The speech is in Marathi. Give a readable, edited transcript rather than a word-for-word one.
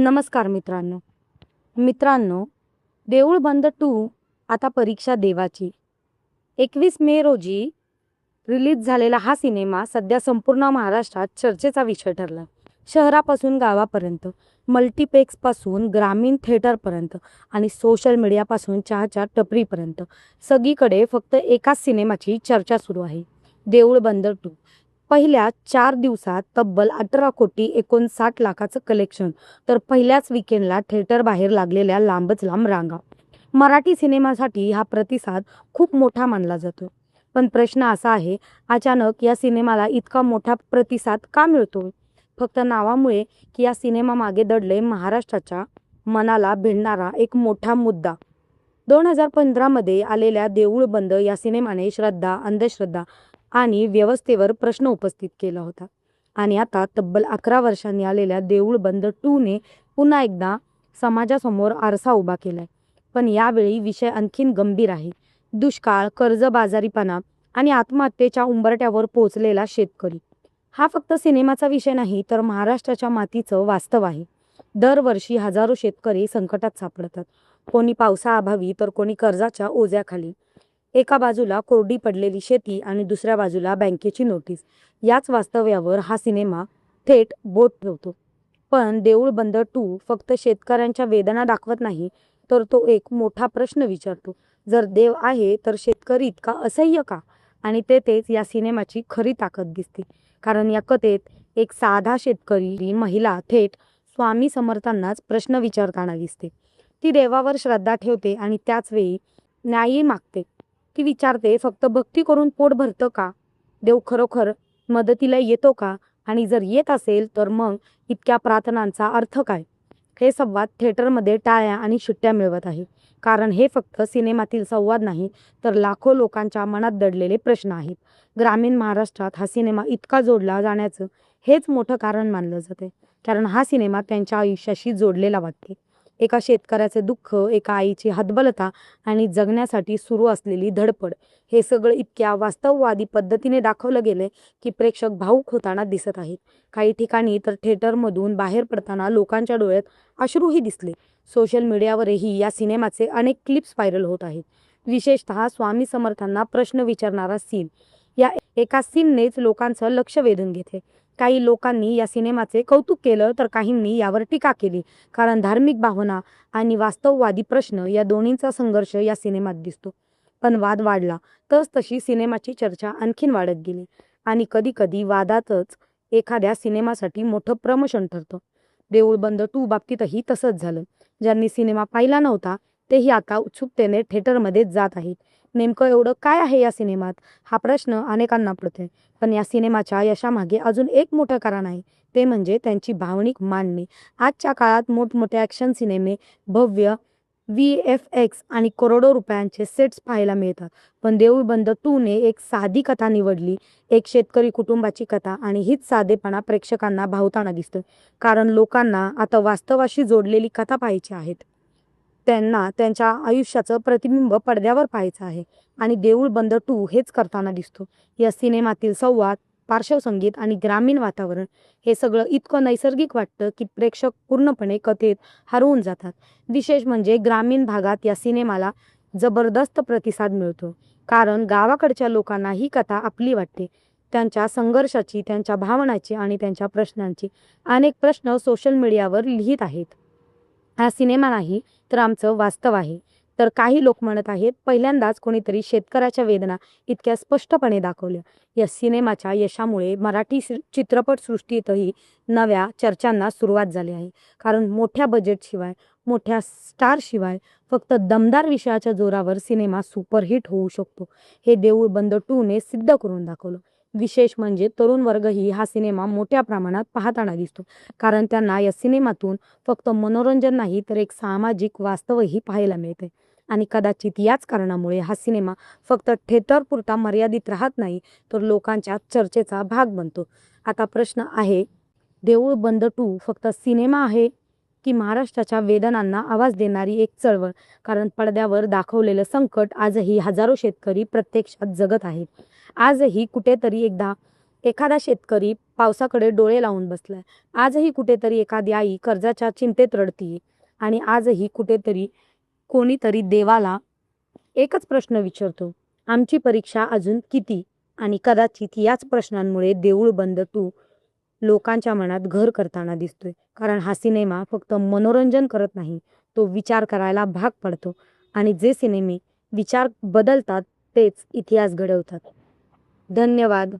नमस्कार मित्रांनो. मित्रांनो, देऊळ बंद 2 आता परीक्षा देवाची. 21 मे रोजी रिलीज झालेला हा सिनेमा सध्या संपूर्ण महाराष्ट्रात चर्चेचा विषय ठरला. शहरापासून गावापर्यंत, मल्टिप्लेक्सपासून ग्रामीण थिएटरपर्यंत आणि सोशल मीडियापासून चहाच्या टपरीपर्यंत सगळीकडे फक्त एकाच सिनेमाची चर्चा सुरू आहे, देऊळ बंद 2. पहिल्या 4 दिवसात तब्बल 18,59 लाखाचं कलेक्शन, तर पहिल्याच विकेंडला थिएटरबाहेर लागलेल्या लांबच लांब रांगा. मराठी सिनेमासाठी हा प्रतिसाद खूप मोठा मानला जातो. पण प्रश्न असा आहे, अचानक या सिनेमाला इतका मोठा प्रतिसाद का मिळतो? फक्त नावामुळे, की या सिनेमामागे दडले महाराष्ट्राच्या मनाला भिडणारा एक मोठा मुद्दा? 2015 मध्ये आलेल्या देऊळ बंद या सिनेमाने श्रद्धा, अंधश्रद्धा आणि व्यवस्थेवर प्रश्न उपस्थित केला होता. आणि आता तब्बल 11 वर्षांनी आलेल्या देऊळ बंद 2 ने पुन्हा एकदा समाजासमोर आरसा उभा केलाय. पण यावेळी विषय आणखीन गंभीर आहे. दुष्काळ, कर्जबाजारीपणा आणि आत्महत्येच्या उंबरठ्यावर पोहोचलेला शेतकरी. हा फक्त सिनेमाचा विषय नाही, तर महाराष्ट्राच्या मातीचं वास्तव आहे. दरवर्षी हजारो शेतकरी संकटात सापडतात. कोणी पावसाअभावी, तर कोणी कर्जाच्या ओझ्याखाली. एका बाजूला कोरडी पडलेली शेती आणि दुसऱ्या बाजूला बँकेची नोटीस. याच वास्तव्यावर हा सिनेमा थेट बोट ठेवतो. पण देऊळ बंद 2 फक्त शेतकऱ्यांच्या वेदना दाखवत नाही, तर तो एक मोठा प्रश्न विचारतो. जर देव आहे, तर शेतकरी इतका असह्य का? आणि तेच या सिनेमाची खरी ताकद दिसते. कारण या कथेत एक साधा शेतकरी महिला थेट स्वामी समर्थांनाच प्रश्न विचारताना दिसते. ती देवावर श्रद्धा ठेवते आणि त्याच वेळी न्यायही मागते. ती विचारते, फक्त भक्ती करून पोट भरतं का? देव खरोखर मदतीला येतो का? आणि जर येत असेल, तर मग इतक्या प्रार्थनांचा अर्थ काय? हे संवाद थिएटरमध्ये टाळ्या आणि शिट्ट्या मिळवत आहे. कारण हे फक्त सिनेमातील संवाद नाही, तर लाखो लोकांच्या मनात दडलेले प्रश्न आहेत. ग्रामीण महाराष्ट्रात हा सिनेमा इतका जोडला जाण्याचं हेच मोठं कारण मानलं जाते. कारण हा सिनेमा त्यांच्या आयुष्याशी जोडलेला वाटते. एका शेतकऱ्याचे दुःख, एका आईची हतबलता आणि जगण्यासाठी सुरू असलेली धडपड, हे सगळं इतक्या वास्तववादी पद्धतीने दाखवलं गेले, की प्रेक्षक भावुक होताना दिसत आहेत. काही ठिकाणी तर थिएटरमधून बाहेर पडताना लोकांच्या डोळ्यात अश्रूही दिसले. सोशल मीडियावरही या सिनेमाचे अनेक क्लिप्स व्हायरल होत आहेत. विशेषतः स्वामी समर्थांना प्रश्न विचारणारा सीन. या एका सीननेच लोकांचं लक्ष वेधून घेतले. काही लोकांनी या सिनेमाचे कौतुक केलं, तर काहींनी यावर टीका केली. कारण धार्मिक भावना आणि वास्तववादी प्रश्न या दोन्हींचा संघर्ष या सिनेमात दिसतो. पण वाद वाढला तशी सिनेमाची चर्चा आणखीन वाढत गेली. आणि कधी कधी वादातच एखाद्या सिनेमासाठी मोठं प्रमोशन ठरतं. देऊळ बंद 2 बाबतीतही तसंच झालं. ज्यांनी सिनेमा पाहिला नव्हता, तेही आता उत्सुकतेने थिएटरमध्ये जात आहेत. नेमकं एवढं काय आहे या सिनेमात, हा प्रश्न अनेकांना पडतोय. पण या सिनेमाच्या यशामागे अजून एक मोठं कारण आहे, ते म्हणजे त्यांची भावनिक मांडणी. आजच्या काळात मोठमोठे ॲक्शन सिनेमे, भव्य VFX आणि करोडो रुपयांचे सेट्स पाहायला मिळतात. पण देऊळ बंद 2 ने एक साधी कथा निवडली, एक शेतकरी कुटुंबाची कथा, आणि हीच साधेपणा प्रेक्षकांना भावताना दिसतं. कारण लोकांना आता वास्तवाशी जोडलेली कथा पाहायची आहेत. त्यांना त्यांच्या आयुष्याचं प्रतिबिंब पडद्यावर पाहायचं आहे. आणि देऊळ बंद 2 हेच करताना दिसतो. या सिनेमातील संवाद, पार्श्वसंगीत आणि ग्रामीण वातावरण, हे सगळं इतकं नैसर्गिक वाटतं, की प्रेक्षक पूर्णपणे कथेत हरवून जातात. विशेष म्हणजे ग्रामीण भागात या सिनेमाला जबरदस्त प्रतिसाद मिळतो. कारण गावाकडच्या लोकांना ही कथा आपली वाटते. त्यांच्या संघर्षाची, त्यांच्या भावनाची आणि त्यांच्या प्रश्नांची. अनेक प्रश्न सोशल मीडियावर लिहित आहेत, हा सिनेमा नाही, तर आमचं वास्तव आहे. तर काही लोक म्हणत आहेत, पहिल्यांदाच कोणीतरी शेतकऱ्याच्या वेदना इतक्या स्पष्टपणे दाखवल्या. या सिनेमाच्या यशामुळे मराठी चित्रपटसृष्टीतही नव्या चर्चांना सुरुवात झाली आहे. कारण मोठ्या बजेटशिवाय, मोठ्या स्टारशिवाय फक्त दमदार विषयाच्या जोरावर सिनेमा सुपरहिट होऊ शकतो, हे देऊळ बंद 2 ने सिद्ध करून दाखवलं. विशेष म्हणजे तरुण वर्गही हा सिनेमा मोठ्या प्रमाणात पाहताना दिसतो. कारण त्यांना या सिनेमातून फक्त मनोरंजन नाही, तर एक सामाजिक वास्तवही पाहायला मिळते. आणि कदाचित याच कारणामुळे हा सिनेमा फक्त थिएटरपुरता मर्यादित राहत नाही, तर लोकांच्या चर्चेचा भाग बनतो. आता प्रश्न आहे, देऊळ बंद 2 फक्त सिनेमा आहे, की महाराष्ट्राच्या वेदनांना आवाज देणारी एक चळवळ? कारण पडद्यावर दाखवलेलं संकट आजही हजारो शेतकरी प्रत्यक्षात जगत आहेत. आजही कुठेतरी एकदा एखादा शेतकरी पावसाकडे डोळे लावून बसलाय. आजही कुठेतरी एखादी आई कर्जाच्या चिंतेत रडतीये आणि आजही कुठेतरी कोणीतरी देवाला एकच प्रश्न विचारतो, आमची परीक्षा अजून किती? आणि कदाचित याच प्रश्नांमुळे देऊळ बंद 2 लोकांच्या मनात घर करताना दिसतोय. कारण हा सिनेमा फक्त मनोरंजन करत नाही, तो विचार करायला भाग पडतो आणि जे सिनेमे विचार बदलतात तेच इतिहास घडवतात. धन्यवाद.